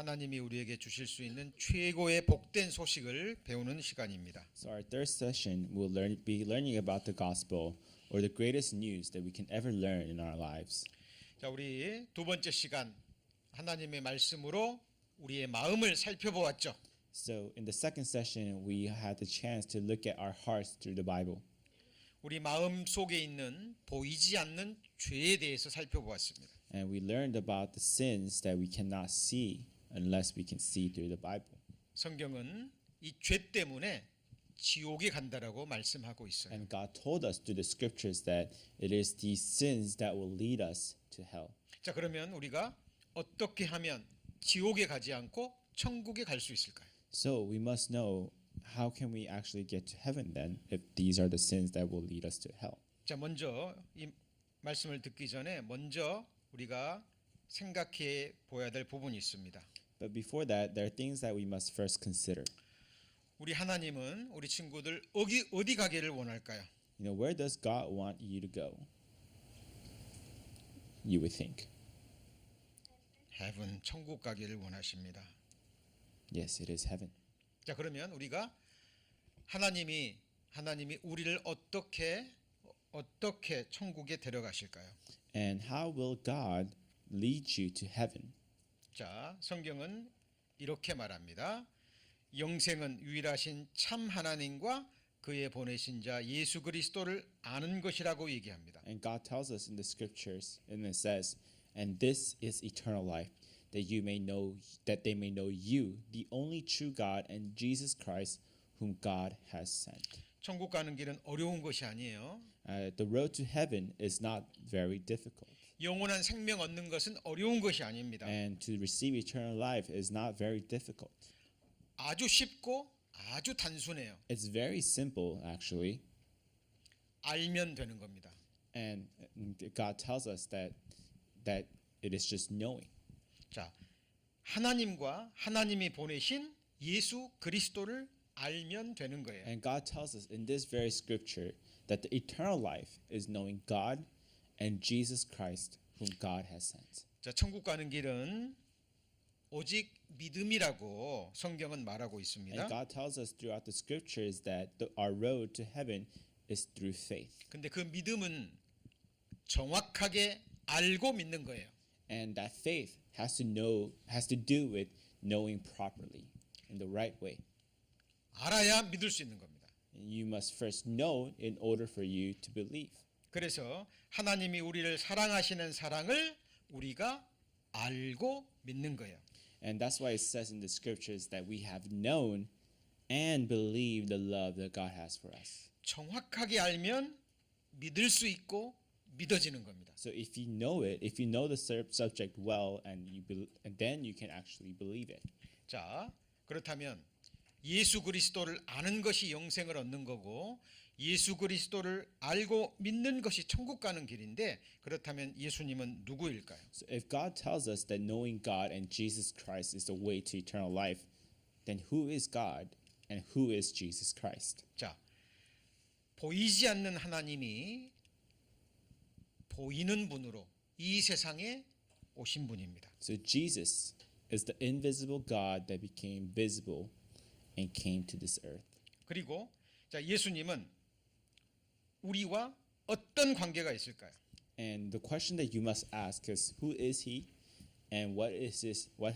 하나님이 우리에게 주실 수 있는 최고의 복된 소식을 배우는 시간입니다. So our third session will be learning about the gospel or the greatest news that we can ever learn in our lives. 자, 우리 두 번째 시간 하나님의 말씀으로 우리의 마음을 살펴보았죠. So in the second session, we had the chance to look at our hearts through the Bible. 우리 마음 속에 있는 보이지 않는 죄에 대해서 살펴보았습니다. And we learned about the sins that we cannot see unless we can see through the Bible. 성경은 이 죄 때문에 지옥에 간다라고 말씀하고 있어요. And God told us through the scriptures that it is these sins that will lead us to hell. 자, 그러면 우리가 어떻게 하면 지옥에 가지 않고 천국에 갈 수 있을까요? So we must know, how can we actually get to heaven then if these are the sins that will lead us to hell? 자, 먼저 이 말씀을 듣기 전에 먼저 우리가 생각해 보아야 될 부분이 있습니다. But before that, there are things that we must first consider. 우리 하나님은 우리 친구들 어디 가기를 원할까요? You know, where does God want you to go? You would think. heaven, 천국 가기를 원하십니다. Yes, it is heaven. 자, 그러면 우리가 하나님이 우리를 어떻게 천국에 데려가실까요? And how will God lead you to heaven? 자, 성경은 이렇게 말합니다. 영생은 유일하신 참 하나님과 그의 보내신 자 예수 그리스도를 아는 것이라고 얘기합니다. And God tells us in the scriptures, and it says, "And this is eternal life, that they may know you, the only true God, and Jesus Christ, whom God has sent." 천국 가는 길은 어려운 것이 아니에요. The road to heaven is not very difficult, 영원한 생명 얻는 것은 어려운 것이 아닙니다. and to receive eternal life is not very difficult. 아주 쉽고 아주 단순해요. It's very simple, actually, 알면 되는 겁니다. and God tells us that it is just knowing. 자, 하나님과 하나님이 보내신 예수 그리스도를 알면 되는 거예요. And God tells us in this very scripture that the eternal life is knowing God and Jesus Christ, whom God has sent. 자, 천국 가는 길은 오직 믿음이라고 성경은 말하고 있습니다. And God tells us throughout the scriptures that our road to heaven is through faith. 근데 그 믿음은 정확하게 알고 믿는 거예요. And that faith has to do with knowing properly in the right way. 알아야 믿을 수 있는 겁니다. And you must first know in order for you to believe. 그래서 하나님이 우리를 사랑하시는 사랑을 우리가 알고 믿는 거예요. And that's why it says in the scriptures that we have known and believed the love that God has for us. 정확하게 알면 믿을 수 있고 믿어지는 겁니다. So if you know it, if you know the subject well, and then you can actually believe it. 자, 그렇다면 예수 그리스도를 아는 것이 영생을 얻는 거고 예수 그리스도를 알고 믿는 것이 천국 가는 길인데 그렇다면 예수님은 누구일까요? So if God tells us that knowing God and Jesus Christ is the way to eternal life, then who is God and who is Jesus Christ? 자, 보이지 않는 하나님이 보이는 분으로 이 세상에 오신 분입니다. So Jesus is the invisible God that became visible and came to this earth. 그리고 자, 예수님은 우리와 어떤 관계가 있을까요? And the question that you must ask is, who is he and what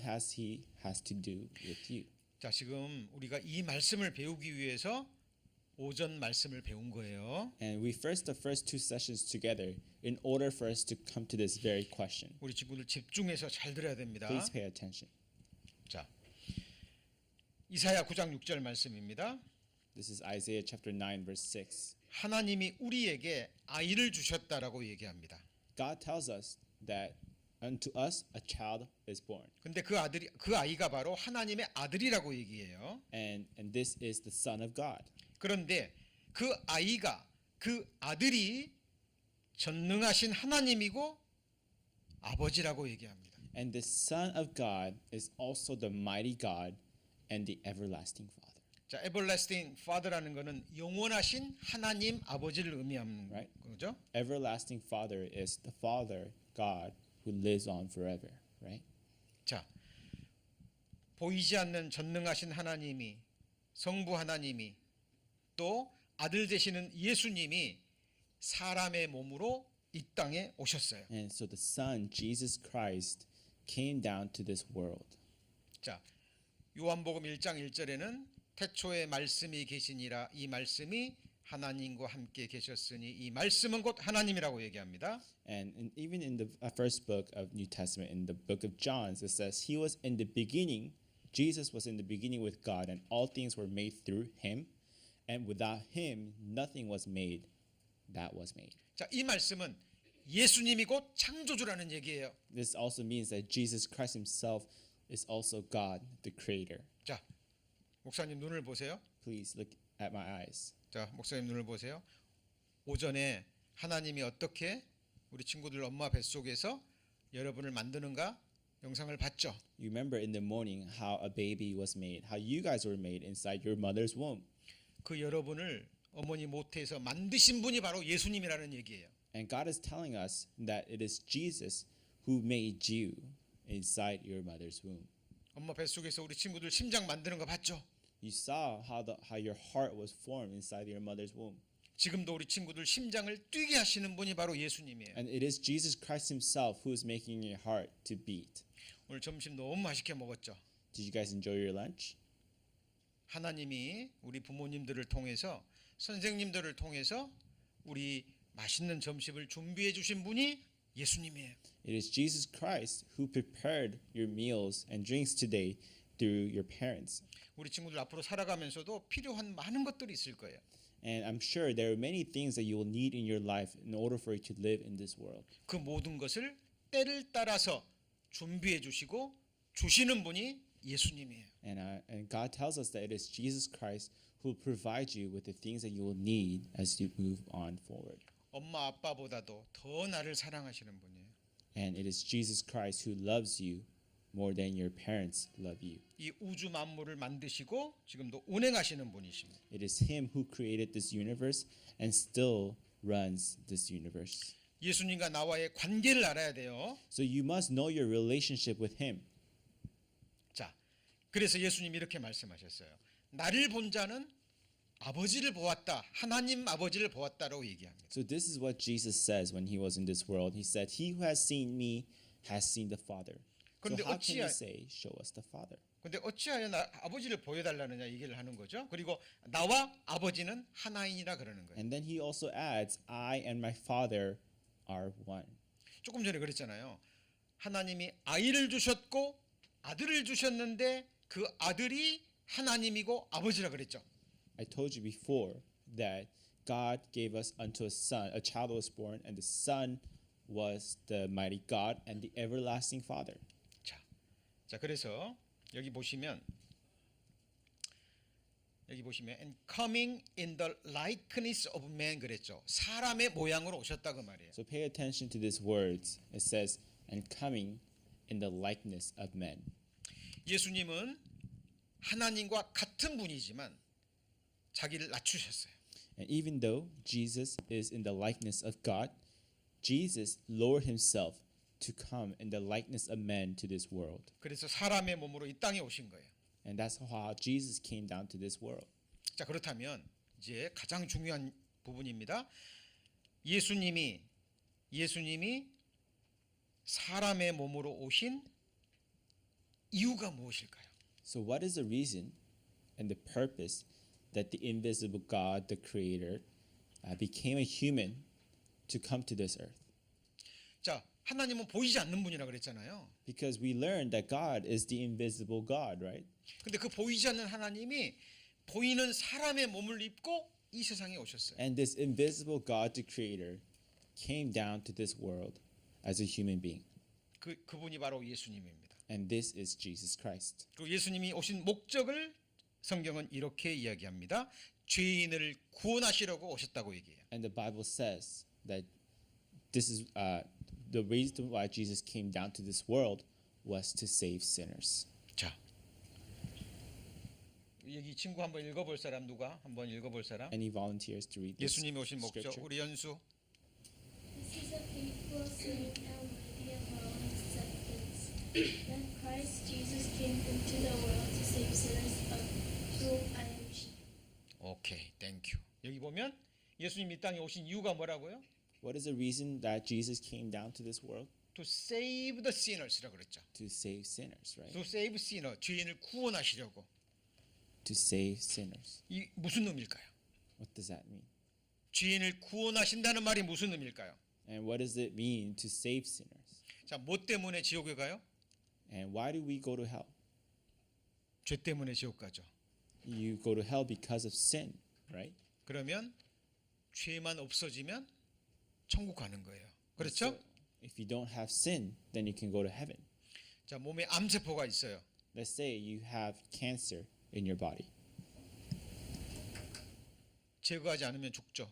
has he to do with you? 자, 지금 우리가 이 말씀을 배우기 위해서 오전 말씀을 배운 거예요. And the first two sessions together in order for us to come to this very question. 우리 친구들 집중해서 잘 들어야 됩니다. Please pay attention. 자, 이사야 9장 6절 말씀입니다. This is Isaiah chapter 9 verse 6. 하나님이 우리에게 아이를 주셨다라고 얘기합니다. God tells us that unto us a child is born. 근데 그 아이가 바로 하나님의 아들이라고 얘기해요. And this is the son of God. 그런데 그 아들이 전능하신 하나님이고 아버지라고 얘기합니다. And the son of God is also the mighty God and the everlasting Father. 자, everlasting father라는 거는 영원하신 하나님 아버지를 의미하는 Right. 거죠. Everlasting Father is the Father God who lives on forever, right? 자, 보이지 않는 전능하신 하나님이, 성부 하나님이, 또 아들 되시는 예수님이 사람의 몸으로 이 땅에 오셨어요. And so the Son, Jesus Christ, came down to this world. 자, 요한복음 1장 1절에는 태초에 말씀이 계시니라, 이 말씀이 하나님과 함께 계셨으니 이 말씀은 곧 하나님이라고 얘기합니다. Even in the first book of New Testament, in the book of John, it says, He was in the beginning, Jesus was in the beginning with God, and all things were made through Him, and without Him, nothing was made that was made. 자, 이 말씀은 예수님이 곧 창조주라는 얘기예요. This also means that Jesus Christ Himself is also God, the Creator. 자, 목사님 눈을 보세요. Please look at my eyes. 자, 목사님 눈을 보세요. 오전에 하나님이 어떻게 우리 친구들 엄마 뱃속에서 여러분을 만드는가 영상을 봤죠. You remember in the morning how a baby was made, how you guys were made inside your mother's womb. 그 여러분을 어머니 모태에서 만드신 분이 바로 예수님이라는 얘기예요. And God is telling us that it is Jesus who made you inside your mother's womb. 엄마 뱃속에서 우리 친구들 심장 만드는 거 봤죠. You saw how your heart was formed inside your mother's womb. 지금도 우리 친구들 심장을 뛰게 하시는 분이 바로 예수님이에요. And it is Jesus Christ Himself who is making your heart to beat. 오늘 점심 너무 맛있게 먹었죠. Did you guys enjoy your lunch? 하나님이 우리 부모님들을 통해서 선생님들을 통해서 우리 맛있는 점심을 준비해 주신 분이 예수님이에요. It is Jesus Christ who prepared your meals and drinks today through your parents. 우리 친구들 앞으로 살아가면서도 필요한 많은 것들이 있을 거예요. And I'm sure there are many things that you will need in your life in order for you to live in this world. 그 모든 것을 때를 따라서 준비해 주시고 주시는 분이 예수님이에요. And God tells us that it is Jesus Christ who will provide you with the things that you will need as you move on forward. 엄마 아빠보다도 더 나를 사랑하시는 분이에요. And it is Jesus Christ who loves you more than your parents love you. 이 우주 만물을 만드시고 지금도 운행하시는 분이십니다. It is Him who created this universe and still runs this universe. 예수님과 나와의 관계를 알아야 돼요. So you must know your relationship with Him. 자, 그래서 예수님이 이렇게 말씀하셨어요. 나를 본 자는 아버지를 보았다. 하나님 아버지를 보았다라고 얘기합니다. So this is what Jesus says when He was in this world. He said, He who has seen me has seen the Father. So 그런데 how can 어찌하- you say, show us the Father? 근데 어찌하여 아버지를 보여달라느냐 얘기를 하는 거죠. 그리고 나와 아버지는 하나인이라 그러는 거예요. And then He also adds, I and my Father are one. 조금 전에 그랬잖아요. 하나님이 아이를 주셨고 아들을 주셨는데 그 아들이 하나님이고 아버지라 그랬죠. I told you before that God gave us unto a son, a child was born, and the son was the mighty God and the everlasting Father. 자, 그래서 여기 보시면 and coming in the likeness of man 그랬죠. 사람의 모양으로 오셨다 그 말이에요. So pay attention to these words. It says, and coming in the likeness of men. 예수님은 하나님과 같은 분이지만 자기를 낮추셨어요. And even though Jesus is in the likeness of God, Jesus lowered himself to come in the likeness of men to this world. 그래서 사람의 몸으로 이 땅에 오신 거예요. And that's how Jesus came down to this world. 자, 그렇다면 이제 가장 중요한 부분입니다. 예수님이 사람의 몸으로 오신 이유가 무엇일까요? So what is the reason and the purpose that the invisible God, the creator, became a human to come to this earth? 자, 하나님은 보이지 않는 분이라 그랬잖아요. Because we learned that God is the invisible God, right? 근데 그 보이지 않는 하나님이 보이는 사람의 몸을 입고 이 세상에 오셨어요. And this invisible God, the creator, came down to this world as a human being. 그분이 바로 예수님입니다. And this is Jesus Christ. 그리고 예수님이 오신 목적을 성경은 이렇게 이야기합니다. 죄인을 구원하시려고 오셨다고 얘기해요. And the Bible says that this is the reason why Jesus came down to this world was to save sinners. 자, 여기 친구 한번 읽어볼 사람 누가? 한번 읽어볼 사람? Any volunteers to read this 예수님이 오신 목적 scripture? 우리 연수. This is a faithful saying and worthy of all acceptance. When Christ Jesus came into the world, 보면 예수님이 이 땅에 오신 이유가 뭐라고요? What is the reason that Jesus came down to this world? To save the sinners라고 그랬죠. To save sinners, right? To save sinner, 죄인을 구원하시려고. To save sinners. 이 무슨 의미일까요? What does that mean? 죄인을 구원하신다는 말이 무슨 의미일까요? And what does it mean to save sinners? 자, 뭐 때문에 지옥에 가요? And why do we go to hell? 죄 때문에 지옥 가죠. You go to hell because of sin, right? 그러면 죄만 없어지면 천국 가는 거예요. 그렇죠? So, if you don't have sin, then you can go to heaven. 자, 몸에 암세포가 있어요. Let's say you have cancer in your body. 제거하지 않으면 죽죠.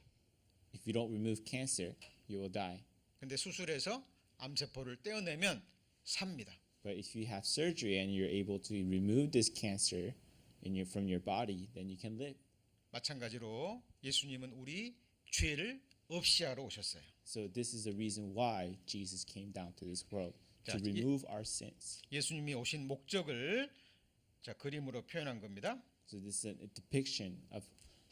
If you don't remove cancer, you will die. 근데 수술해서 암세포를 떼어내면 삽니다. But if you have surgery and you're able to remove this cancer from your body, then you can live. 마찬가지로 예수님은 우리 죄를 없이 하러 오셨어요. So this is the reason why Jesus came down to this world, to 자, remove our sins. 예수님이 오신 목적을 자, 그림으로 표현한 겁니다. So this is a depiction of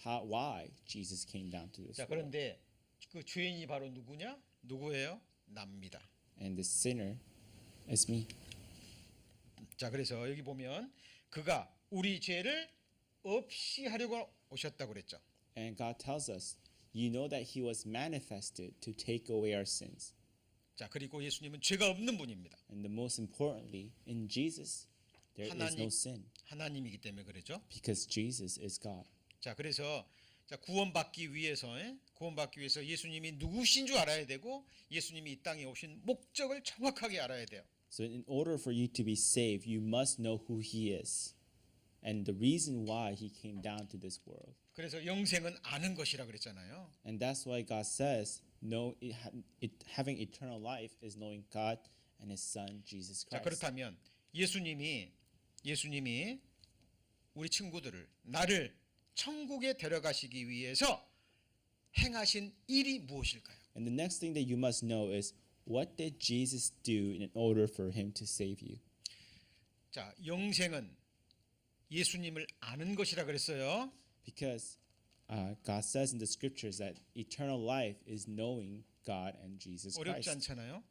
why Jesus came down to this 자, world. 그런데 그 죄인이 바로 누구냐? 누구예요? 납니다. And the sinner is me. 자, 그래서 여기 보면 그가 우리 죄를 없이 하려고 오셨다고 그랬죠. And God tells us, you know that he was manifested to take away our sins. 자, 그리고 예수님은 죄가 없는 분입니다. And the most importantly, in Jesus, there is no sin 하나님이기 때문에 그러죠. because Jesus is God. 자, 그래서 자, 구원받기 위해서 예수님이 누구신 줄 알아야 되고 예수님이 이 땅에 오신 목적을 정확하게 알아야 돼요. So in order for you to be saved, you must know who he is and the reason why he came down to this world. 그래서 영생은 아는 것이라 그랬잖아요. And that's why God says, having eternal life is knowing God and his son Jesus 자, Christ. 그렇다면 예수님이 우리 친구들을 나를 천국에 데려가시기 위해서 행하신 일이 무엇일까요? And the next thing that you must know is, what did Jesus do in order for him to save you? 자, 영생은 예수님을 아는 것이라 그랬어요. Because God says in the scriptures that eternal life is knowing God and Jesus 어렵지 Christ. 않잖아요.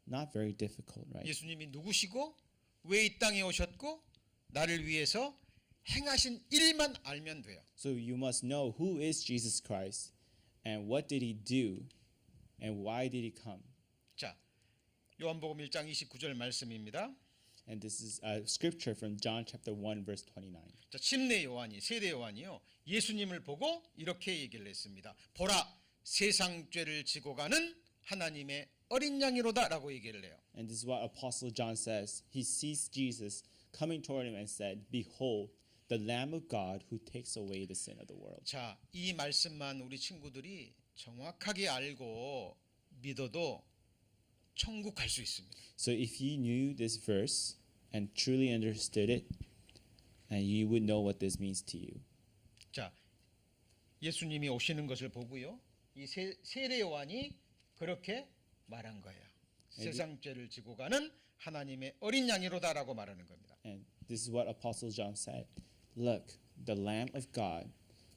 Not very difficult, right? 예수님이 누구시고 왜 이 땅에 오셨고 나를 위해서 행하신 일만 알면 돼요. So you must know who is Jesus Christ and what did he do and why did he come. 자, 요한복음 1장 29절 말씀입니다. And this is a scripture from John chapter 1 verse 29. 자, 침례 요한이 세례 요한이요. 예수님을 보고 이렇게 얘기를 했습니다. 보라, 세상 죄를 지고 가는 하나님의 어린 양이로다라고 얘기를 해요. And this is what Apostle John says. He sees Jesus coming toward him and said, "Behold, the Lamb of God who takes away the sin of the world." 자, 이 말씀만 우리 친구들이 정확하게 알고 믿어도 천국 갈 수 있습니다. So if you knew this verse and truly understood it, and you would know what this means to you. 자, 예수님이 오시는 것을 보고요. 이 세례 요한이 그렇게 말한 거예요. 세상 죄를 지고 가는 하나님의 어린 양이로다라고 말하는 겁니다. And this is what Apostle John said. Look, the Lamb of God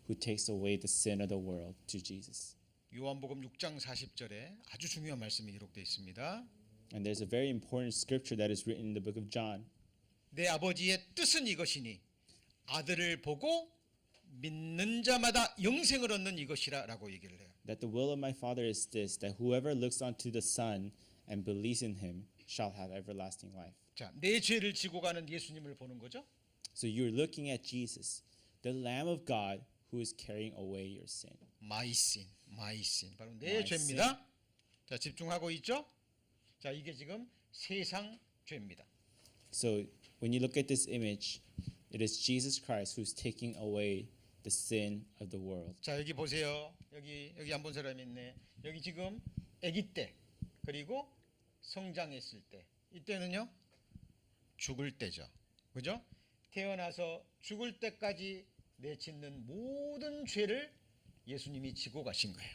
who takes away the sin of the world, to Jesus. 요한복음 6장 40절에 아주 중요한 말씀이 기록되어 있습니다. And there's a very important scripture that is written in the book of John. 내 아버지의 뜻은 이것이니 아들을 보고 믿는 자마다 영생을 얻는 이것이라라고 얘기를 해요. That the will of my Father is this, that whoever looks unto the Son and believes in him shall have everlasting life. 자, 내 죄를 지고 가는 예수님을 보는 거죠. So you're looking at Jesus, the Lamb of God who is carrying away your sin. My sin. 바로 내 My 죄입니다. 자, 집중하고 있죠? 자, 이게 지금 세상 죄입니다. So when you look at this image, it is Jesus Christ who's taking away the sin of the world. 자, 여기 보세요. 여기 안 본 사람이 있네. 여기 지금 아기 때 그리고 성장했을 때 이때는요 죽을 때죠. 그죠? 태어나서 죽을 때까지 내짓는 모든 죄를 예수님이 지고 가신 거예요.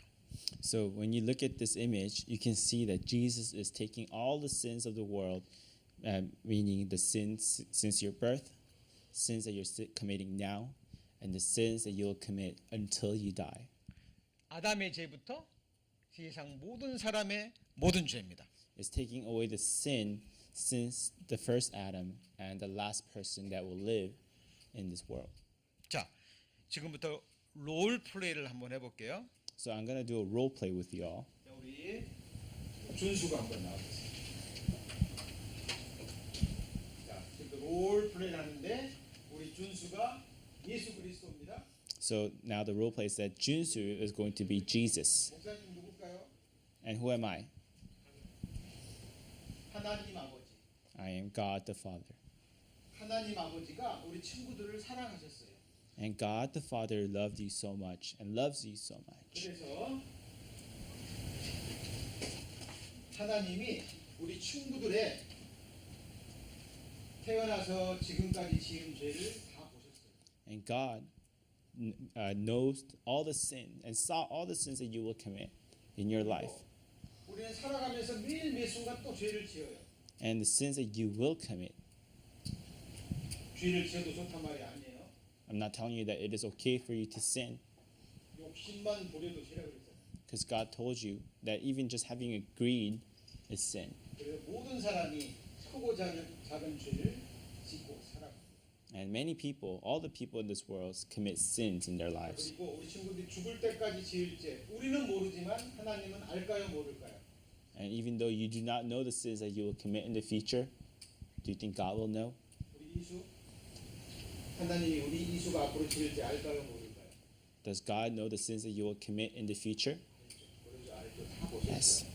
So when you look at this image, you can see that Jesus is taking all the sins of the world, meaning the sins since your birth, sins that you're committing now, and the sins that you'll commit until you die. 아담의 죄부터 세상 모든 사람의 모든 죄입니다. It's taking away the sin since the first Adam and the last person that will live in this world. 자, 지금부터 롤 플레이를 한번 해볼게요. So I'm gonna do a role play with you all. 자, 우리 준수가 한번 나와주세요. 자, 지금 롤 플레이를 하는데 우리 준수가 예수 그리스도입니다. So now the role play is that Junsu is going to be Jesus. 목사님 누굴까요? And who am I? 하나님 아버지. I am God the Father. 하나님 아버지가 우리 친구들을 사랑하셨어요. And God the Father loved you so much and loves you so much. 그래서 하나님이 우리 친구들의 태어나서 지금까지 지은 죄를 다 보셨어요. And God knows all the sin and saw all the sins that you will commit in your life. 우리는 살아가면서 매일 매 순간 또 죄를 지어요. And the sins that you will commit. 죄를 지어도 좋단 말이 아니에요. I'm not telling you that it is okay for you to sin, 욕심만 부려도 죄라 그랬잖아요. because God told you that even just having a greed is sin. 그래서 모든 사람이 크고 작은 죄를 짓고 살아갑니다. And many people, all the people in this world, commit sins in their lives. 그리고 우리 친구들이 죽을 때까지 지을 죄 우리는 모르지만 하나님은 알까요 모를까요? And even though you do not know the sins that you will commit in the future, do you think God will know? 우리 이수 하나님이 우리 이수가 앞으로 지을 죄 알까요 모를까요? Does God know the sins that you will commit in the future? 모르죠 알죠 다 보셨어요. Yes.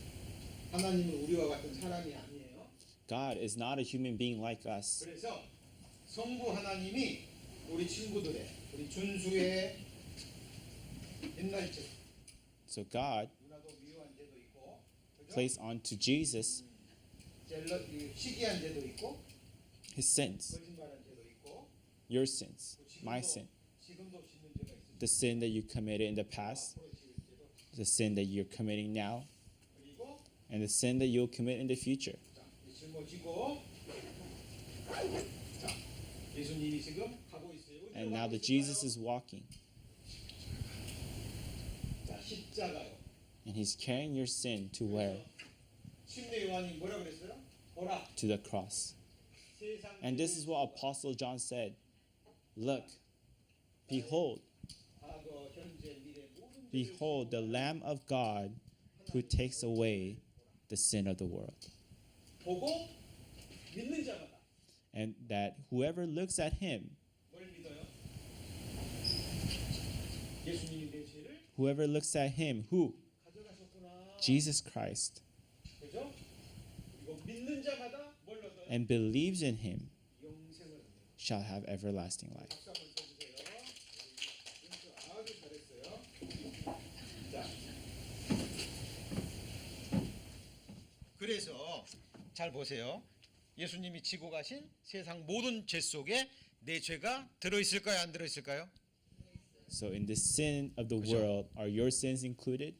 하나님은 우리와 같은 사람이 아니에요. God is not a human being like us. 그래서 성부 하나님이 우리 친구들의 우리 준수의 옛날 죄 So God 누나도 미워한 죄도 있고 그죠? placed onto Jesus 시기한 죄도 있고 his sins, 거짓말한 죄도 있고 your sins, my sin, 지금도 짓는 죄가 있습니다. the sin that you committed in the past, 앞으로 지을 죄도 the sin that you're committing now, 그리고 and the sin that you'll commit in the future. 자, 이 짊어지고 자, 예수님이 지금 가고 있어요. 어디로 And now 가고 that 있을까요? Jesus is walking 자, 십자가요. and he's carrying your sin to where? 침례 요한이 뭐라 그랬어요? 보라. To the cross. 세상 And this is what Apostle John said. Look, behold, 과거, 현재, 미래 모든 죄를 behold the Lamb of God who takes away the sin of the world. 보고 믿는 자마다 And that whoever looks at him, 뭘 믿어요? 예수님이 내 죄를 whoever looks at him, who? 가져가셨구나. Jesus Christ, 그죠? 그리고 믿는 자마다 뭘 얻어요? and believes in him 영생을 얻어요. shall have everlasting life. 박수 한번 쳐주세요. 아주 잘했어요. 자, 그래서 잘 보세요. 예수님이 지고 가신 세상 모든 죄 속에 내 죄가 들어 있을까요? 안 들어 있을까요? So in the sin of the 그죠? world, are your sins included?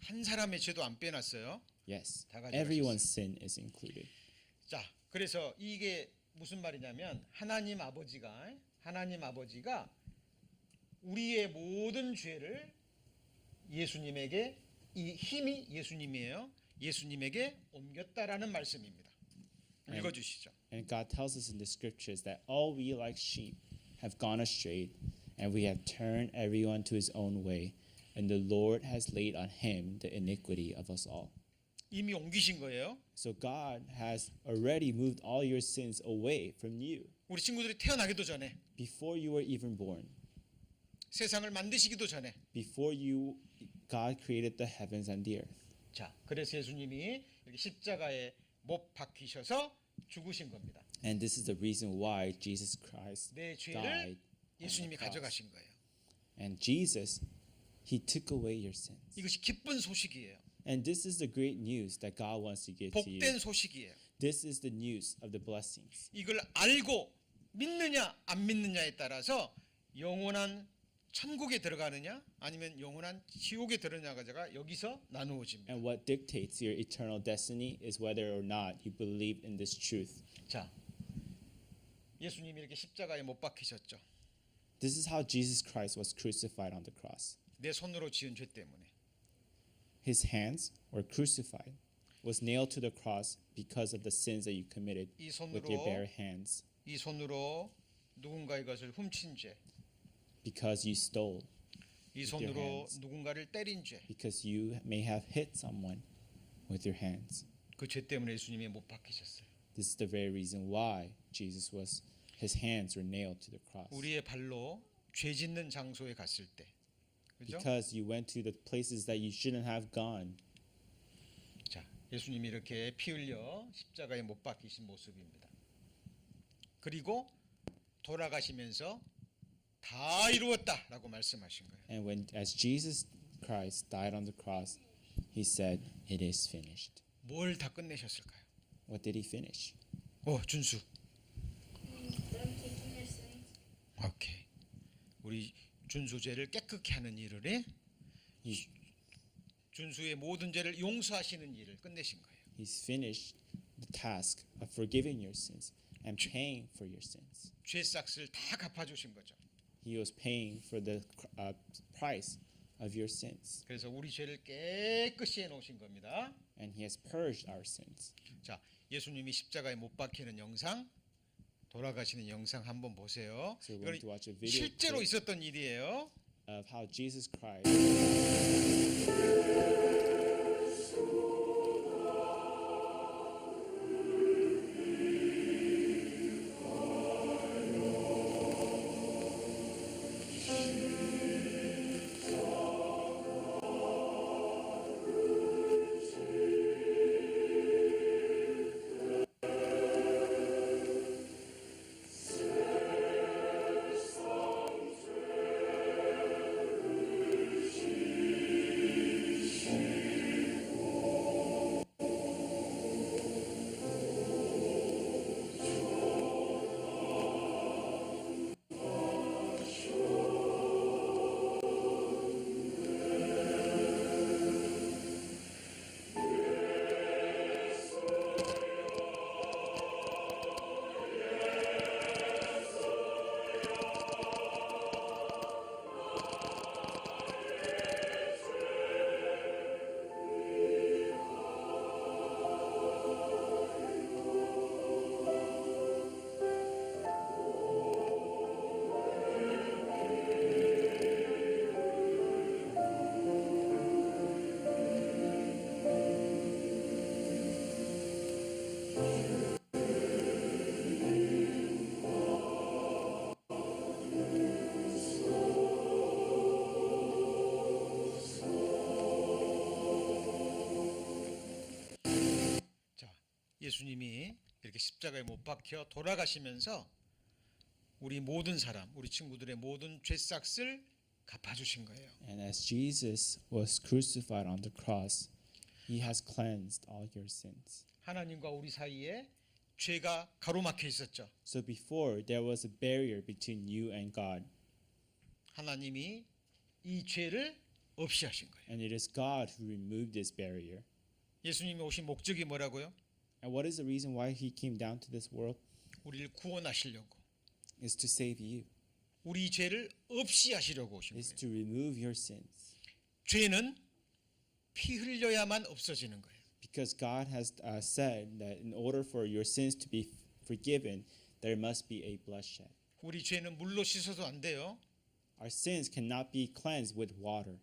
한 사람의 죄도 안 빼놨어요. Yes. 다 가져가셨어요. Everyone's sin is included. 자, 그래서 이게 무슨 말이냐면 하나님 아버지가 우리의 모든 죄를 예수님에게 이 힘이 예수님이에요. 예수님에게 옮겼다라는 말씀입니다. 읽어 주시죠. And God tells us in the scriptures that all we like sheep have gone astray, and we have turned everyone to his own way, and the Lord has laid on him the iniquity of us all. 이미 옮기신 거예요. So God has already moved all your sins away from you 우리 친구들이 태어나기도 전에 before you were even born, 세상을 만드시기도 전에. before God created the heavens and the earth. 자, 그래서 예수님이 이렇게 십자가에 못 박히셔서 죽으신 겁니다. And this is the reason why Jesus Christ 내 죄를 died on the 예수님이 cross. 가져가신 거예요. And Jesus, he took away your sins. 이것이 기쁜 소식이에요. And this is the great news that God wants to give to you. 복된 소식이에요. This is the news of the blessings. 이걸 알고 믿느냐 안 믿느냐에 따라서 영원한 천국에 들어가느냐 아니면 영원한 지옥에 들어가느냐가 여기서 나누어집니다. And what dictates your eternal destiny is whether or not you believe in this truth. 자, 예수님이 이렇게 십자가에 못 박히셨죠. This is how Jesus Christ was crucified on the cross. 내 손으로 지은 죄 때문에. His hands were crucified, was nailed to the cross because of the sins that you committed 이 with your bare 손으로 hands, 이 손으로 누군가의 것을 훔친 죄, because you stole, 이 with your 손으로 hands. 누군가를 때린 죄, because you may have hit someone with your hands. 그 죄 때문에 예수님이 못 박히셨어요. This is the very reason why his hands were nailed to the cross. 우리의 발로 죄 짓는 장소에 갔을 때, 그죠? Because you went to the places that you shouldn't have gone. 자, 예수님이 이렇게 피 흘려 십자가에 못 박히신 모습입니다. 그리고 돌아가시면서 다 이루었다라고 말씀하신 거예요. And as Jesus Christ died on the cross, he said, "It is finished." 뭘 다 끝내셨을까요? What did he finish? 준수. Them taking their sins. 오케이. 우리 준수 죄를 깨끗게 하는 일을 해. 준수의 모든 죄를 용서하시는 일을 끝내신 거예요. He's finished the task of forgiving your sins and paying for your sins. 죄 싹을 다 갚아주신 거죠. He was paying for the price of your sins, 그래서 우리 죄를 깨끗이 해놓으신 겁니다. and he has purged our sins. 자, 예수님이 십자가에 못 박히는 영상, 돌아가시는 영상 한번 보세요. So we're going to watch a video 실제로 clip 있었던 일이에요. of how Jesus Christ 예수님이 이렇게 십자가에 못 박혀 돌아가시면서 우리 모든 사람, 우리 친구들의 모든 죄싹을 갚아주신 거예요. And as Jesus was crucified on the cross, he has cleansed all your sins. 하나님과 우리 사이에 죄가 가로막혀 있었죠. So before there was a barrier between you and God, 하나님이 이 죄를 없이 하신 거예요. and it is God who removed this barrier. 예수님이 오신 목적이 뭐라고요? And what is the reason why he came down to this world? 우리를 구원하시려고, Is to save you. 우리 죄를 없이 하시려고 오신 Is 거예요. to remove your sins. 죄는 피 흘려야만 없어지는 거예요. Because God has said that in order for your sins to be forgiven, there must be a bloodshed. 우리 죄는 물로 씻어도 안 돼요. Our sins cannot be cleansed with water.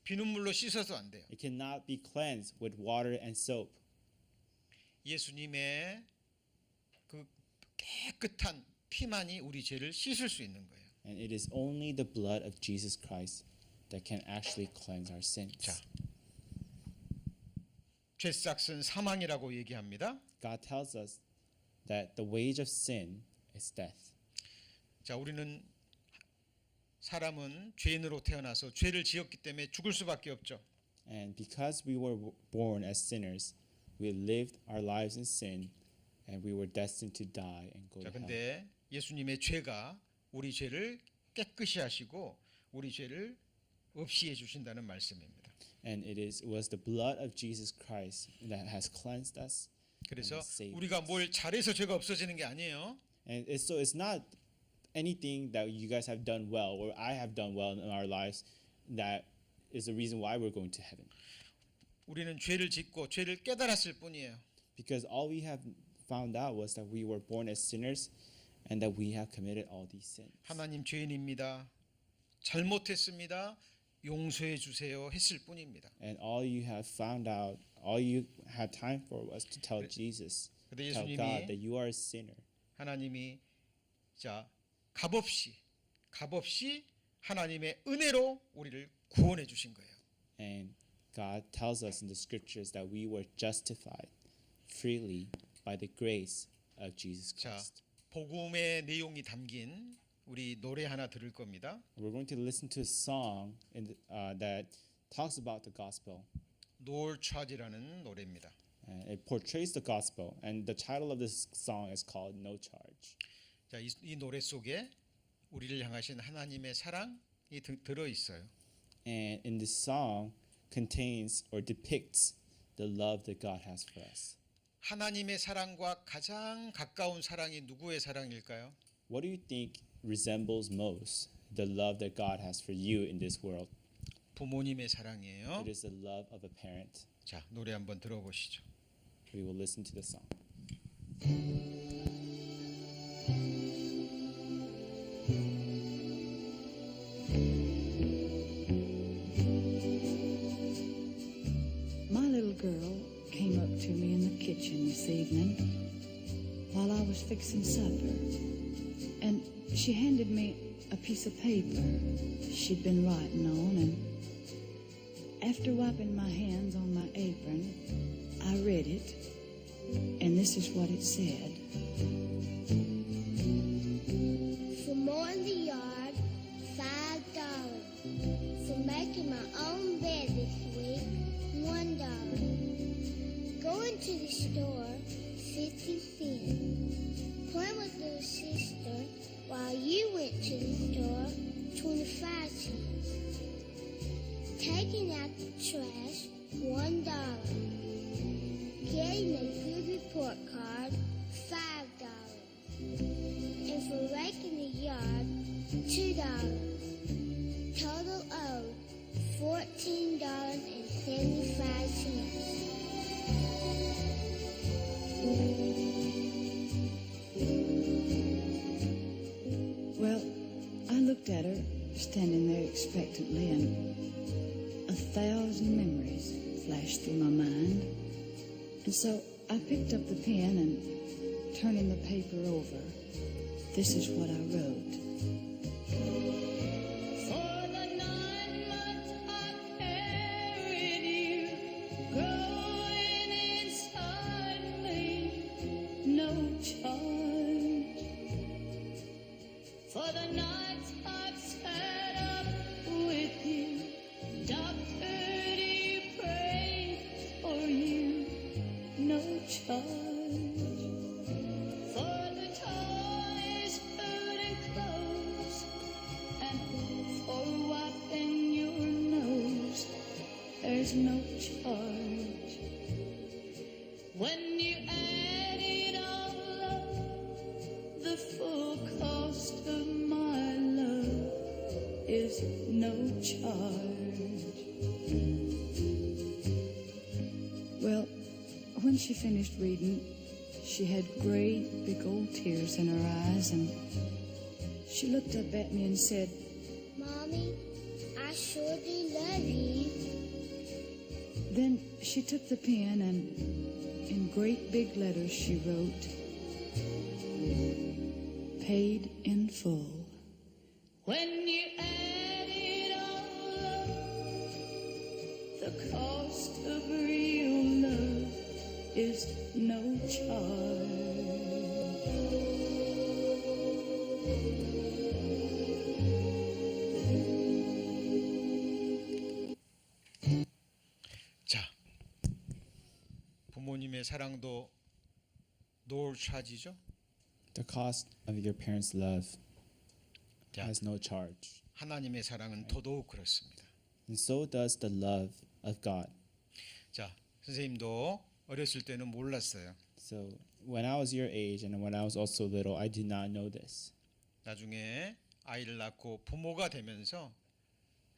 비눗물로 씻어도 안 돼요. It cannot be cleansed with water and soap. 예수님의 그 깨끗한 피만이 우리 죄를 씻을 수 있는 거예요. And it is only the blood of Jesus Christ that can actually cleanse our sins. 자, 죄싹은 사망이라고 얘기합니다. God tells us that the wage of sin is death. 자, 우리는 사람은 죄인으로 태어나서 죄를 지었기 때문에 죽을 수밖에 없죠. And because we were born as sinners, we lived our lives in sin and we were destined to die and go to 자, hell. 근데 예수님의 죄가 우리 죄를 깨끗이 하시고 우리 죄를 없이 해 주신다는 말씀입니다. And it was the blood of Jesus Christ that has cleansed us. 그래서 and saved 우리가 us. 뭘 잘해서 죄가 없어지는 게 아니에요. And it's not anything that you guys have done well or I have done well in our lives. that is the reason why we're going to heaven. 우리는 죄를 짓고 죄를 깨달았을 뿐이에요. Because all we have found out was that we were born as sinners and that we have committed all these sins. 하나님 죄인입니다. 잘못했습니다. 용서해 주세요 했을 뿐입니다. And all you have found out, all you had time for was to tell Jesus, 근데 tell 예수님이 God that you are a sinner. 하나님이 자 값없이 하나님의 은혜로 우리를 구원해 주신 거예요. And God tells us in the scriptures that we were justified freely by the grace of Jesus 자, Christ. 복음의 내용이 담긴 우리 노래 하나 들을 겁니다. We're going to listen to a song that talks about the gospel. 노을 차지라는 노래입니다. And it portrays the gospel. And the title of this song is called No Charge. 자, 이 노래 속에 우리를 향하신 하나님의 사랑이 들어 있어요. And in this song contains or depicts the love that God has for us. 하나님의 사랑과 가장 가까운 사랑이 누구의 사랑일까요? What do you think resembles most the love that God has for you in this world? 부모님의 사랑이에요. It is the love of a parent. 자, 노래 한번 들어보시죠. We will listen to the song. My little girl came up to me in the kitchen this evening while I was fixing supper, and she handed me a piece of paper she'd been writing on, and after wiping my hands on my apron, I read it, and this is what it said. For mowing the yard, $5. For making my own bed this week, $1. Going to the store, 50 cents. Playing with little sister while you went to the store, 25 cents. Taking out the trash, $1. Getting a good report card, $5. And for raking the yard, $2. Total owed, $14.75. Well, I looked at her, standing there expectantly, and 1,000 memories flashed through my mind. And so I picked up the pen and, turning the paper over, this is what I wrote. For the 9 months I carried you, growing inside me, no charge. For the nights I've sat up with you, doctored you, prayed for you, no charge. For the toys, food and clothes, and for wiping your nose, there's no charge. When you add it all up, the full cost of my love is no charge. Well, when she finished reading, she had great big old tears in her eyes, and she looked up at me and said, Mommy, I sure do love you. then she took the pen and in great big letters she wrote, paid in full. When you add it all up, the cost of real love is no charge. 자, 부모님의 사랑도 노을 차지죠. The cost of your parents' love 자, has no charge. 하나님의 사랑은 더더욱 그렇습니다. And so does the love of God. 자, 선생님도 어렸을 때는 몰랐어요. So when I was your age and when I was also little, I did not know this. 나중에 아이를 낳고 부모가 되면서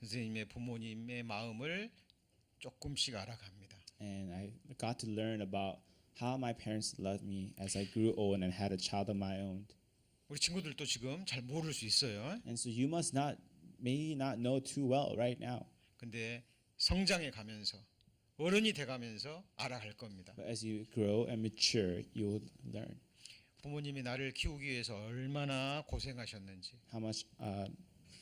선생님의 부모님의 마음을 조금씩 알아갑니다. And I got to learn about how my parents loved me as I grew old and had a child of my own. 우리 친구들도 지금 잘 모를 수 있어요. And so you may not know too well right now. 근데 성장해 가면서 어른이 돼 가면서 알아갈 겁니다. But as you grow and mature, you will learn 부모님이 나를 키우기 위해서 얼마나 고생하셨는지, how much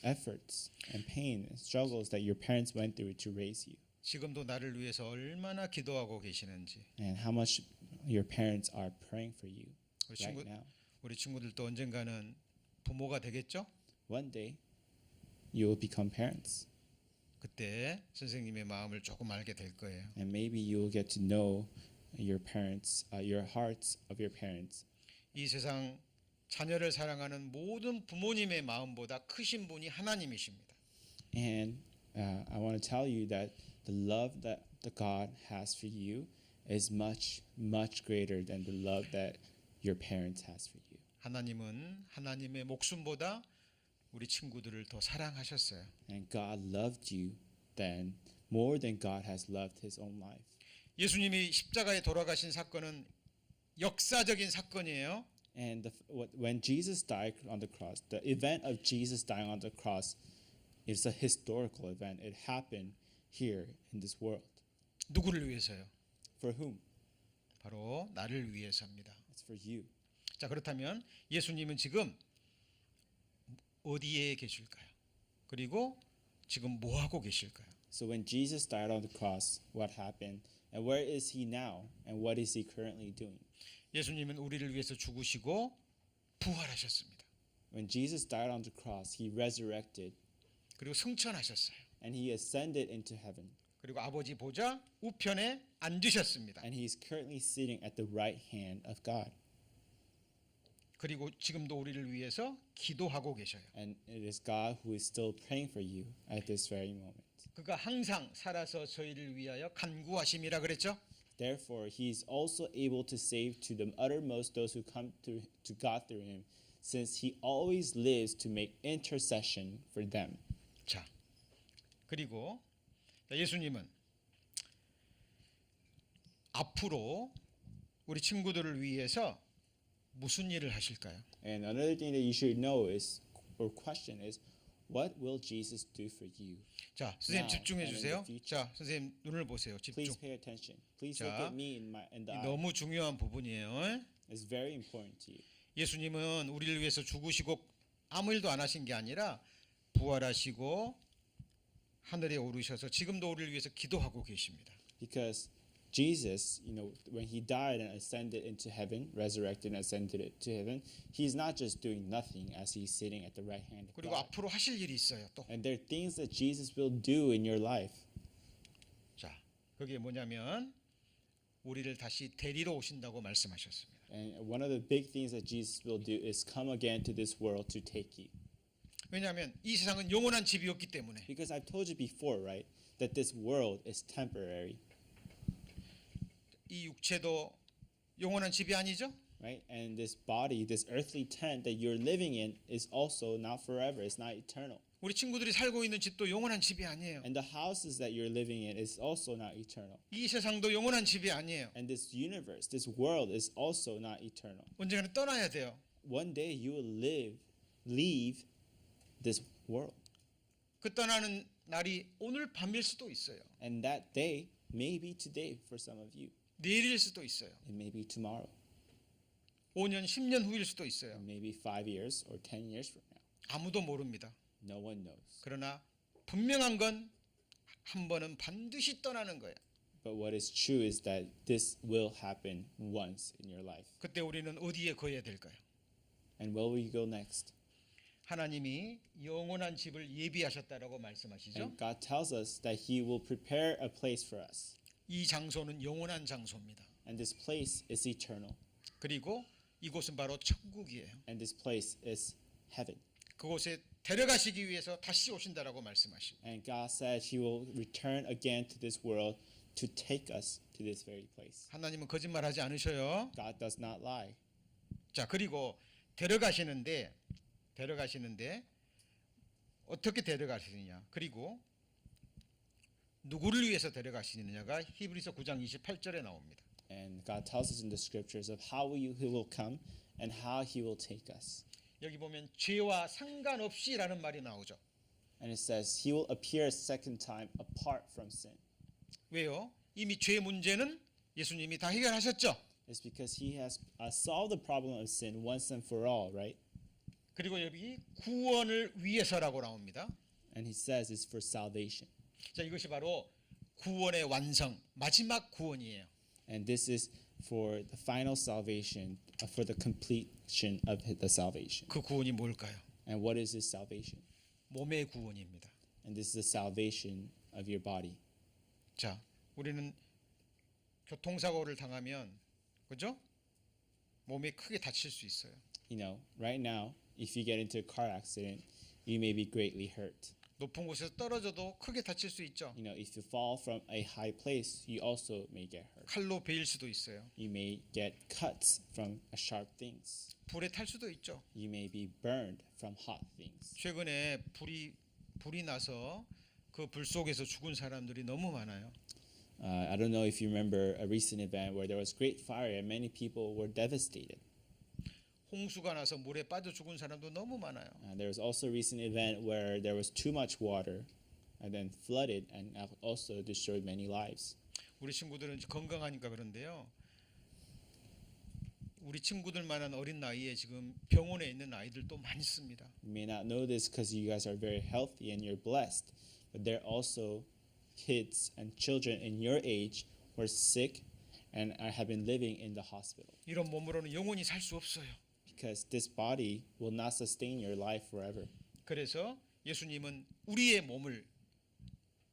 efforts and pain and struggles that your parents went through to raise you, 지금도 나를 위해서 얼마나 기도하고 계시는지. and how much your parents are praying for you 우리 right 친구 now. 우리 친구들도 언젠가는 부모가 되겠죠? One day, you will become parents, 그때 선생님의 마음을 조금 알게 될 거예요. and maybe you will get to know your parents, your hearts of your parents. 이 세상 자녀를 사랑하는 모든 부모님의 마음보다 크신 분이 하나님이십니다. And I want to tell you that the love that the God has for you is much, much greater than the love that your parents has for you. 하나님은 하나님의 목숨보다 우리 친구들을 더 사랑하셨어요. And God loved you then more than God has loved his own life. 예수님이 십자가에 돌아가신 사건은 역사적인 사건이에요. And when Jesus died on the cross, the event of Jesus dying on the cross is a historical event. It happened here in this world. 누구를 위해서요? For whom? 바로 나를 위해서입니다. It's for you. 자, 그렇다면 예수님은 지금 어디에 계실까요? 그리고 지금 뭐 하고 계실까요? So when Jesus died on the cross, what happened? And where is he now? And what is he currently doing? 예수님은 우리를 위해서 죽으시고 부활하셨습니다. When Jesus died on the cross, he resurrected 그리고 승천하셨어요. and he ascended into heaven. 그리고 아버지 보좌 우편에 앉으셨습니다. And he's currently sitting at the right hand of God. 그리고 지금도 우리를 위해서 기도하고 계셔요. And it is God who is still praying for you at this very moment. 그가 항상 살아서 저희를 위하여 간구하심이라 그랬죠? Therefore, he is also able to save to the uttermost those who come to God through him, since he always lives to make intercession for them. 자, 그리고 예수님은 앞으로 우리 친구들을 위해서 무슨 일을 하실까요? And another thing that you should know is, or question is, what will Jesus do for you? 자, 선생님 Now 집중해 and in 주세요. the future. 자, 선생님 눈을 보세요. 집중. Please pay attention. Please look 자, at me in the eye. 너무 중요한 부분이에요. It's very important to you. 예수님은 우리를 위해서 죽으시고 아무 일도 안 하신 게 아니라 부활하시고 하늘에 오르셔서 지금도 우리를 위해서 기도하고 계십니다. Because Jesus, when he died and ascended into heaven, resurrected and ascended to heaven, he's not just doing nothing as he's sitting at the right hand of 그리고 God. 앞으로 하실 일이 있어요. 또. And there are things that Jesus will do in your life. 자, 그게 뭐냐면 우리를 다시 데리러 오신다고 말씀하셨습니다. And one of the big things that Jesus will do is come again to this world to take you. 왜냐하면 이 세상은 영원한 집이었기 때문에. Because I've told you before, right, that this world is temporary, 이 육체도 영원한 집이 아니죠? right? And this body, this earthly tent that you're living in is also not forever. It's not eternal. 우리 친구들이 살고 있는 집도 영원한 집이 아니에요. And the houses that you're living in is also not eternal. 이 세상도 영원한 집이 아니에요. And this universe, this world is also not eternal. 언젠가는 떠나야 돼요. One day you will leave this world. 그 떠나는 날이 오늘 밤일 수도 있어요. And that day may be today for some of you. 내일일 수도 있어요. It may be tomorrow. 5년, 10년 후일 수도 있어요. Maybe 5 years or 10 years from now. 아무도 모릅니다. No one knows. 그러나 분명한 건 한 번은 반드시 떠나는 거예요. But what is true is that this will happen once in your life. 그때 우리는 어디에 거해야 될까요? And where will you go next? 하나님이 영원한 집을 예비하셨다라고 말씀하시죠. And God tells us that He will prepare a place for us. 이 장소는 영원한 장소입니다. And this place is eternal. 그리고 이곳은 바로 천국이에요. And this place is heaven. 그곳에 데려가시기 위해서 다시 오신다라고 말씀하시고 And God said He will return again to this world to take us to this very place. 하나님은 거짓말하지 않으셔요. God does not lie. 자, 그리고 데려가시는데 어떻게 데려가시느냐? 그리고 누구를 위해서 데려가시느냐가 히브리서 9장 28절에 나옵니다. And God tells us in the scriptures of how he will come and how he will take us. 여기 보면 죄와 상관없이라는 말이 나오죠. And it says he will appear a second time apart from sin. 왜요? 이미 죄 문제는 예수님이 다 해결하셨죠. It's because he has solved the problem of sin once and for all, right? 그리고 여기 구원을 위해서라고 나옵니다. And he says it's for salvation. 자, 이것이 바로 구원의 완성, 마지막 구원이에요. And this is for the final salvation, for the completion of the salvation. 그 구원이 뭘까요? And what is this salvation? 몸의 구원입니다. And this is the salvation of your body. 자, 우리는 교통사고를 당하면 그죠? 몸이 크게 다칠 수 있어요. You know, right now, if you get into a car accident, you may be greatly hurt. 높은 곳에서 떨어져도 크게 다칠 수 있죠. You know, if you fall from a high place, you also may get hurt. 칼로 베일 수도 있어요. You may get cuts from sharp things. 불에 탈 수도 있죠. You may be burned from hot things. 최근에 불이 나서 그 불 속에서 죽은 사람들이 너무 많아요. I don't know if you remember a recent event where there was great fire and many people were devastated. 홍수가 나서 물에 빠져 죽은 사람도 너무 많아요. There was also a recent event where there was too much water and then flooded and also destroyed many lives. 우리 친구들은 건강하니까 그런데요. 우리 친구들만한 어린 나이에 지금 병원에 있는 아이들도 많습니다. You may not know this because you guys are very healthy and you're blessed, but there are also kids and children in your age who are sick and have been living in the hospital. 이런 몸으로는 영원히 살 수 없어요. Because this body will not sustain your life forever. 그래서 예수님은 우리의 몸을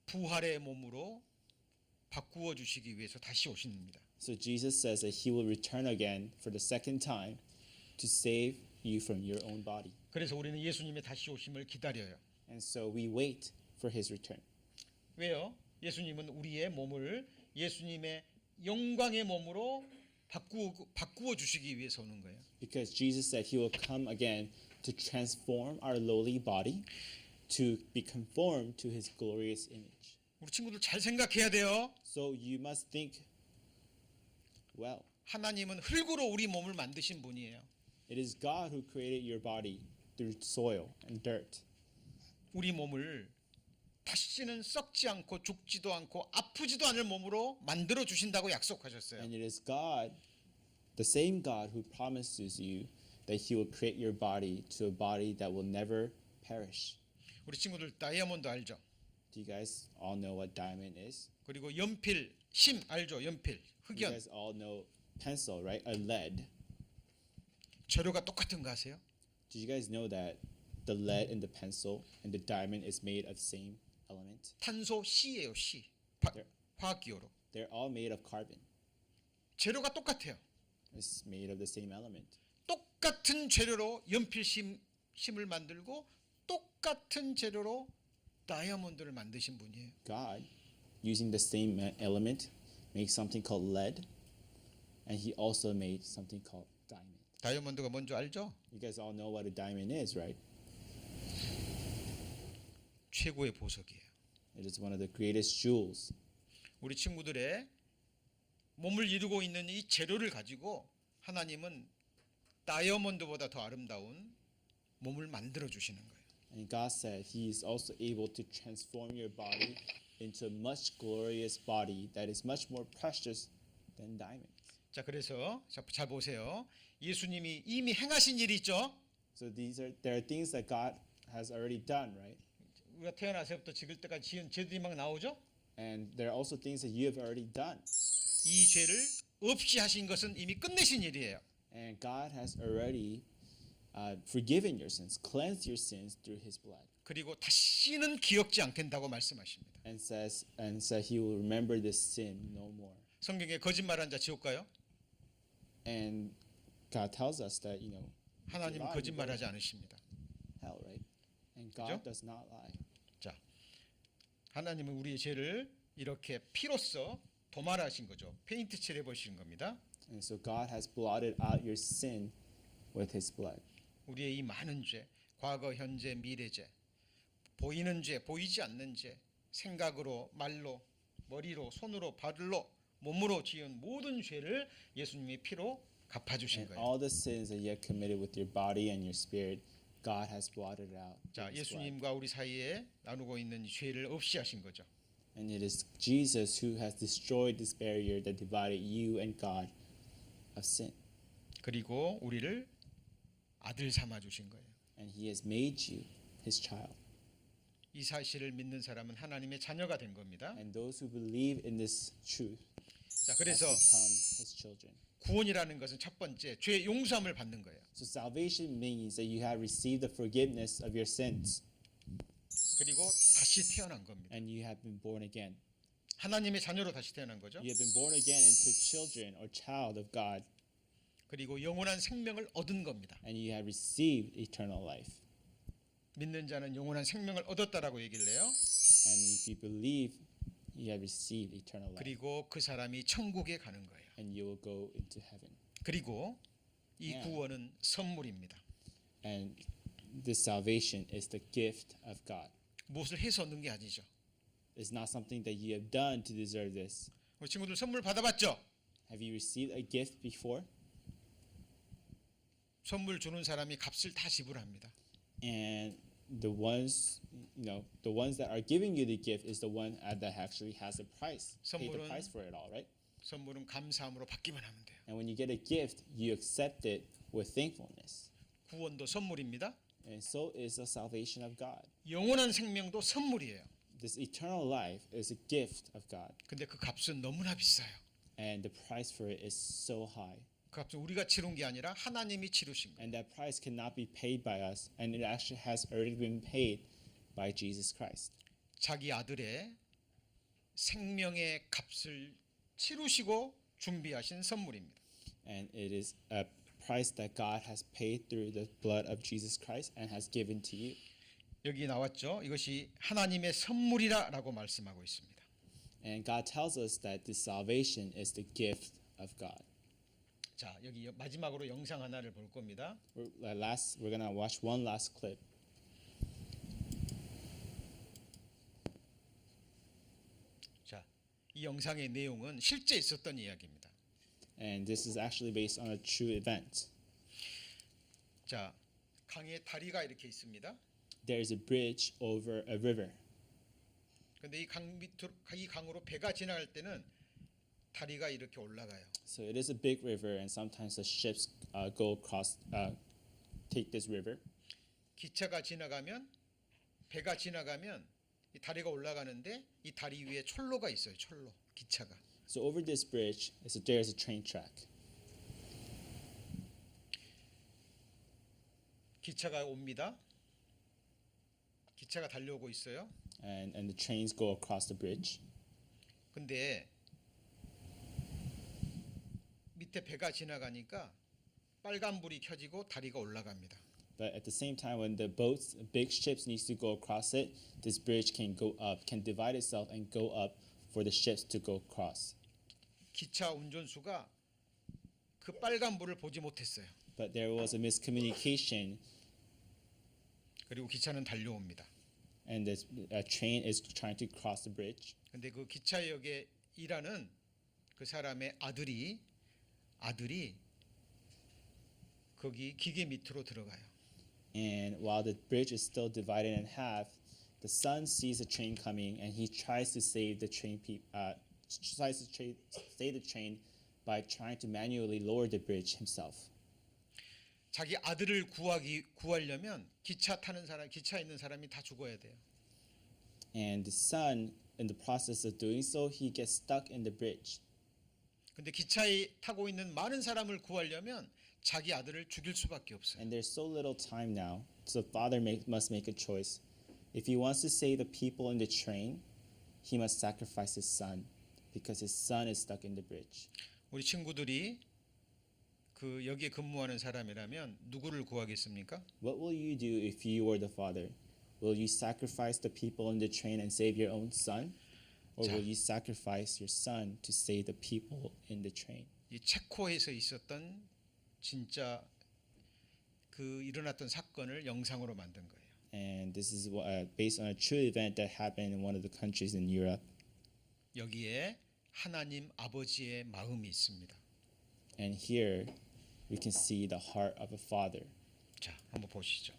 부활의 몸으로 바꾸어 주시기 위해서 다시 오십니다. So Jesus says that he will return again for the second time to save you from your own body. 그래서 우리는 예수님의 다시 오심을 기다려요. And so we wait for his return. 왜요? 예수님은 우리의 몸을 예수님의 영광의 몸으로 바꾸어 주시기 위해서 오는 거예요. Because Jesus said he will come again to transform our lowly body to be conformed to his glorious image. 우리 친구들 잘 생각해야 돼요. So you must think well. 하나님은 흙으로 우리 몸을 만드신 분이에요. It is God who created your body through soil and dirt. 우리 몸을 다시는 썩지 않고 죽지도 않고 아프지도 않을 몸으로 만들어 주신다고 약속하셨어요. And it is God, the same God who promises you that he will create your body to a body that will never perish. 우리 친구들 다이아몬드 알죠? Do you guys all know what diamond is? 그리고 연필, 심 알죠? 연필, You 흑연. guys all know pencil, right? A lead. 재료가 똑같은 거 아세요? Did you guys know that the lead in the pencil and the diamond is made of same element? 탄소 C예요, C. 화학 기호로. They're all made of carbon. 재료가 똑같아요. It's made of the same element. 똑같은 재료로 연필 심을 만들고 똑같은 재료로 다이아몬드를 만드신 분이에요. God, using the same element, makes something called lead, and he also made something called diamond. 다이아몬드가 뭔지 알죠? You guys all know what a diamond is, right? 최고의 보석이에요. It is one of the greatest jewels. 우리 친구들의 몸을 이루고 있는 이 재료를 가지고 하나님은 다이아몬드보다 더 아름다운 몸을 만들어 주시는 거예요. And God said he is also able to transform your body into a much glorious body that is much more precious than diamonds. 자, 그래서 잘 보세요. 예수님이 이미 행하신 일이 있죠. So there are things that God has already done, right? 우리가 태어나서부터 지금 때까지 지은 죄들이 막 나오죠. And there are also things that you have already done. 이 죄를 없이 하신 것은 이미 끝내신 일이에요. And God has already forgiven your sins, cleansed your sins through his blood. 그리고 다시는 기억지 않겠다고 말씀하십니다. And says he will remember this sin no more. 성경에 거짓말한 자 지옥 가요? And God tells us that, you know, 하나님은 lie, 거짓말하지 않으십니다. hell, right? And God 그죠? does not lie. 자, 하나님은 우리의 죄를 이렇게 피로써 도말하신 거죠. 페인트 칠해 보신 겁니다. And so God has blotted out your sin with his blood. 우리의 이 많은 죄, 과거, 현재, 미래 죄, 보이는 죄, 보이지 않는 죄, 생각으로, 말로, 머리로, 손으로, 발로, 몸으로 지은 모든 죄를 예수님이 피로 갚아주신 And 거예요. all the sins that you have committed with your body and your spirit, God has blotted out. 자, with His blood. 예수님과 우리 사이에 나누고 있는 이 죄를 없이 하신 거죠. And it is Jesus who has destroyed this barrier that divided you and God of sin. 그리고 우리를 아들 삼아 주신 거예요. And He has made you His child. 이 사실을 믿는 사람은 하나님의 자녀가 된 겁니다. And those who believe in this truth 자, have 그래서 become His children. 구원이라는 것은 첫 번째 죄 용서함을 받는 거예요. So salvation means that you have received the forgiveness of your sins 그리고 다시 태어난 겁니다. and you have been born again. 하나님의 자녀로 다시 태어난 거죠. You have been born again into children or child of God, 그리고 영원한 생명을 얻은 겁니다. and you have received eternal life. 믿는 자는 영원한 생명을 얻었다라고 얘기를 해요. And if you believe, you have received eternal life, 그리고 그 사람이 천국에 가는 거예요. and you will go into heaven. 그리고 이 Yeah. 구원은 선물입니다. And this salvation is the gift of God. 무엇을 해서 얻는 게 아니죠. It's not something that you have done to deserve this. 우리 친구들 선물 받아봤죠? Have you received a gift before? 선물 주는 사람이 값을 다 지불합니다. And the ones, the ones that are giving you the gift is the one that actually has the price, paid the 선물은- price for it all, right? 선물은 감사함으로 받기만 하면 돼요. And when you get a gift, you accept it with thankfulness. 구원도 선물입니다. And so is the salvation of God. 영원한 생명도 선물이에요. This eternal life is a gift of God. 근데 그 값은 너무나 비싸요. And the price for it is so high. 그 값은 우리가 치른 게 아니라 하나님이 치르신 거예요. And that price cannot be paid by us. And it actually has already been paid by Jesus Christ. 자기 아들의 생명의 값을 치르시고 준비하신 선물입니다. And it is a price that God has paid through the blood of Jesus Christ and has given to you. 여기 나왔죠. 이것이 하나님의 선물이라라고 말씀하고 있습니다. And God tells us that this salvation is the gift of God. 자, 여기 마지막으로 영상 하나를 볼 겁니다. We're gonna watch one last clip. 자, 이 영상의 내용은 실제 있었던 이야기입니다. And this is actually based on a true event. 자, 강에 다리가 이렇게 있습니다. There is a bridge over a river. 근데 이 강 밑으로 이 강으로 배가 지나갈 때는 다리가 이렇게 올라가요. So it is a big river, and sometimes the ships go across, take this river. 기차가 지나가면 배가 지나가면 이 다리가 올라가는데 이 다리 위에 철로가 있어요. 철로. 기차가. So over this bridge, there is a train track. 기차가 옵니다. 기차가 달려오고 있어요. And the trains go across the bridge. 근데 밑에 배가 지나가니까 빨간 불이 켜지고 다리가 올라갑니다. But at the same time, when the boats, big ships needs to go across it, this bridge can go up, can divide itself and go up for the ships to go across. 기차 운전수가 그 빨간 불을 보지 못했어요. But there was a miscommunication, 그리고 기차는 달려옵니다. and this train is trying to cross the bridge. 근데 그 기차역에 일하는 그 사람의 아들이 거기 기계 밑으로 들어가요. And while the bridge is still divided in half, the son sees the train coming, and he tries to save the train. Save the train by trying to manually lower the bridge himself. 자기 아들을 구하려면 기차에 있는 사람이 다 죽어야 돼요. And the son, in the process of doing so, he gets stuck in the bridge. 근데 기차에 타고 있는 많은 사람을 구하려면 자기 아들을 죽일 수밖에 없어요. And there's so little time now, so the father must make a choice. If he wants to save the people in the train, he must sacrifice his son, because his son is stuck in the bridge. 우리 친구들이 그 여기에 근무하는 사람이라면 누구를 구하겠습니까? What will you do if you were the father? Will you sacrifice the people in the train and save your own son? Or 자. will you sacrifice your son to save the people in the train? 이 체코에서 있었던 진짜 그 일어났던 사건을 영상으로 만든 거예요. And and this is based on a true event that happened in one of the countries in Europe. 여기에 하나님 아버지의 마음이 있습니다. And here we can see the heart of a father. 자, 한번 보시죠.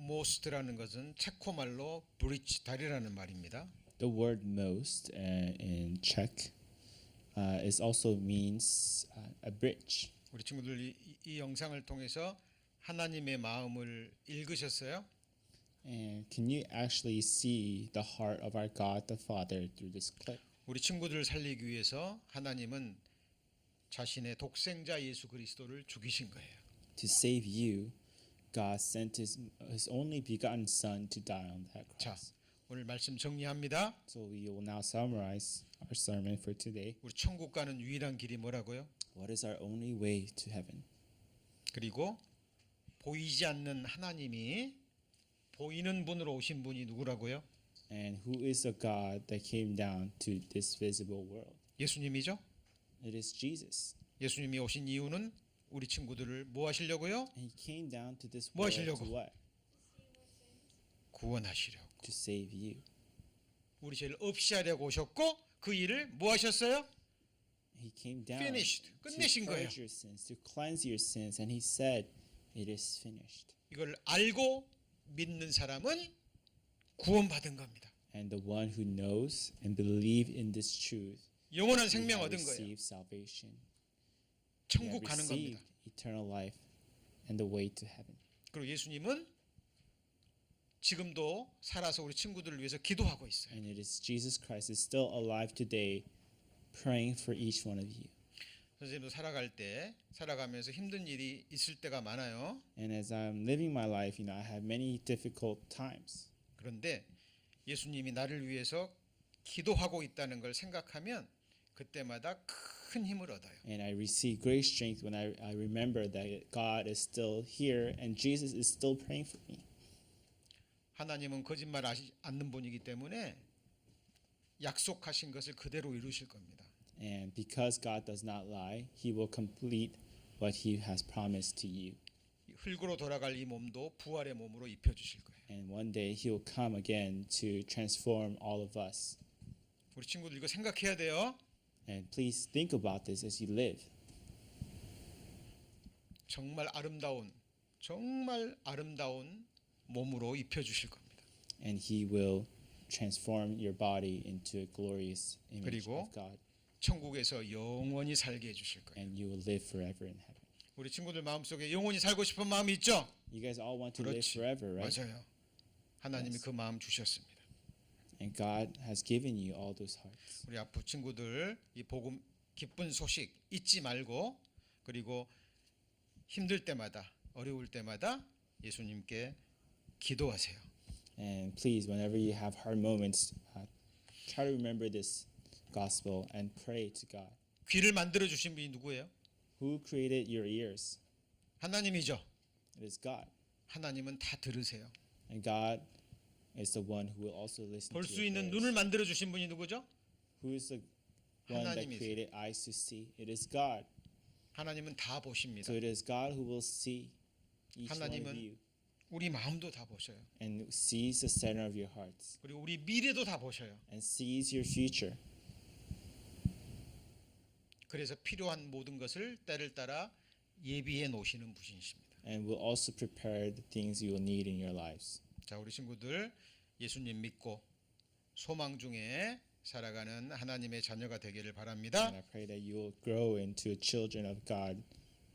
most라는 것은 체코 말로 브릿지 다리라는 말입니다. The word most in Czech is also means a bridge. 우리 친구들 이 영상을 통해서 하나님의 마음을 읽으셨어요? And can you actually see the heart of our God the Father through this clip? 우리 친구들을 살리기 위해서 하나님은 자신의 독생자 예수 그리스도를 죽이신 거예요. To save you, God sent His only begotten Son to die on that 자, cross. 오늘 말씀 정리합니다. So we will now summarize our sermon for today. 우리 천국 가는 유일한 길이 뭐라고요? What is our only way to heaven? 그리고 보이지 않는 하나님이 보이는 분으로 오신 분이 누구라고요? And who is the God that came down to this visible world? 예수님이죠. It is Jesus. 예수님이 오신 이유는 우리 친구들을 뭐 하시려고요? And He came down to this 뭐 world 하시려고? to what? 구원하시려고. To save you. 우리 죄를 없이 하려고 오셨고 그 일을 뭐 하셨어요? He came down Finished. to 끝내신 거예요. purge your sins, to cleanse your sins, and He said, "It is finished." 이걸 알고 믿는 사람은 구원받은 겁니다. And the one who knows and believe in this truth, 영원한 they 생명 have 얻은 거예요. received salvation. They have 천국 가는 겁니다. received eternal life and the way to heaven. 그리고 예수님은 지금도 살아서 우리 친구들을 위해서 기도하고 있어요. And it is Jesus Christ is still alive today, praying for each one of you. 선생님도 살아가면서 힘든 일이 있을 때가 많아요. And as I'm living my life, I have many difficult times. 그런데 예수님이 나를 위해서 기도하고 있다는 걸 생각하면 그때마다 큰 힘을 얻어요. And I receive great strength when I remember that God is still here and Jesus is still praying for me. 하나님은 거짓말하지 않는 분이기 때문에 약속하신 것을 그대로 이루실 겁니다. And because God does not lie, He will complete what He has promised to you. 흙으로 돌아갈 이 몸도 부활의 몸으로 입혀 주실 거예요. And one day He will come again to transform all of us. 우리 친구들 이거 생각해야 돼요. And please think about this as you live. 정말 아름다운 몸으로 입혀 주실 겁니다. And He will transform your body into a glorious image 그리고 of God. 천국에서 영원히 살게 해 주실 거예요. And you will live forever in heaven. 우리 친구들 마음속에 영원히 살고 싶은 마음이 있죠? You guys all want to live 그렇지. forever, right? 맞아요. 하나님이 Yes. 그 마음 주셨습니다. And God has given you all those hearts. 우리 아프 친구들 이 복음 기쁜 소식 잊지 말고 그리고 힘들 때마다 어려울 때마다 예수님께 기도하세요. And please, whenever you have hard moments, try to remember this gospel and pray to God. 귀를 만들어 주신 분이 누구예요? Who created your ears? 하나님이죠. It is God. 하나님은 다 들으세요. And God is the one who will also listen 볼 to 수 your 있는 prayers. 눈을 만들어 주신 분이 누구죠? Who is the one that 하나님이세요. created eyes to see? It is God. 하나님은 다 보십니다. So it is God who will see each one of 하나님은 you 우리 마음도 다 보셔요. and sees the center of your hearts 그리고 우리 미래도 다 보셔요. and sees your future. 그래서 필요한 모든 것을 때를 따라 예비해 놓으시는 분이십니다. And will also prepare the things you will need in your lives. 자, 우리 친구들 예수님 믿고 소망 중에 살아가는 하나님의 자녀가 되기를 바랍니다. And I pray that you will grow into children of God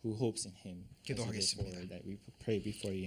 who hopes in Him. As we go 기도하겠습니다. forward, that we pray before you.